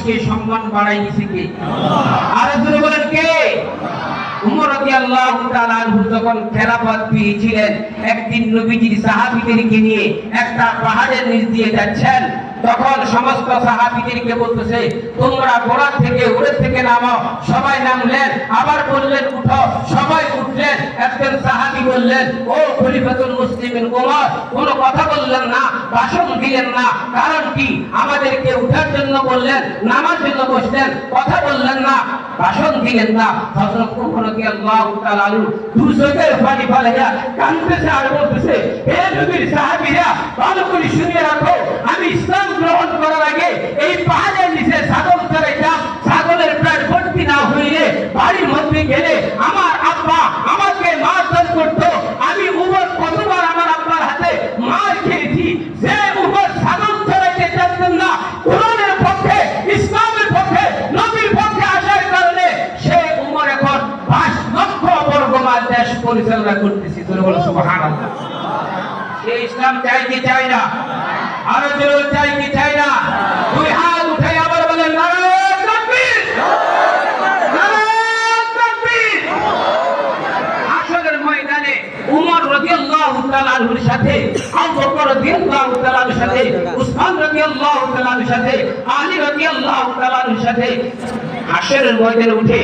মানুষকে সম্মান বাড়াই দিয়েছে কে? আর জোরে বলেন কে? উমর রাদিয়াল্লাহু তাআলা আনহু যখন খেলাফত পেয়েছিলেন, একদিন নবীজির সাহাবীদেরকে নিয়ে একটা পাহাড়ের নিচ দিয়ে যাচ্ছেন, তখন সমস্ত সাহাবীদেরকে বলতেছে, তোমরা ঘোড়া থেকে উড়ে থেকে নামো। সবাই নামলেন, আবার বললেন উঠো, সবাই উঠলেন। একজন সাহাবী বললেন, ও খলিফাতুল মুসলিমিন ওমর, কোনো কথা বললেন না, ভাষণ দিলেন না, কারণ কি? আমাদেরকে উঠার জন্য বললেন, নামার জন্য বসলেন, কথা বললেন না, ভাষণ দিলেন না। হযরত ওমর রাদিয়াল্লাহু তাআলা আনহু দুই চোখের পানি ফেলাইয়া কাঁদতেছে আর বলতেছে, হে নবীর সাহাবীরা, ভালো করে শুনে রাখো, আমি ইসলাম গ্রহণ করার আগে এই পাহাড়ের নিচে ছাগল চড়াইতাম। ছাগলের প্রাণ ভর্তি না হইলে বাড়ির মধ্যে গেলে আমার আব্বা আমাকে মারধর করতো। আমি উমর কতবার আমার আব্বার হাতে মার খেয়েছি। যে উমর ছাগল চড়াইতে চাচ্ছেন না, কোরআনের পক্ষে, ইসলামের পক্ষে, নবীর পক্ষে আসার কারণে সে উমর এখন 5 লক্ষ বর্গ মাইল দেশ পরিচালনা করতেছে। সুবহানাল্লাহ। সে ইসলাম চাই কি চাই না? আরো জোরে চাই কি চাই না? দুই হাত উঠাই আবার বলেন, নারায়ে তাকবীর, নারায়ে তাকবীর। হাসরের ময়দানে উমর রাদিয়াল্লাহু তাআলা আনহুর সাথে, আবু বকর রাদিয়াল্লাহু তাআলা আনহুর সাথে, উসমান রাদিয়াল্লাহু তাআলা আনহুর সাথে, আলী রাদিয়াল্লাহু তাআলা আনহুর সাথে হাসরের ময়দানে উঠে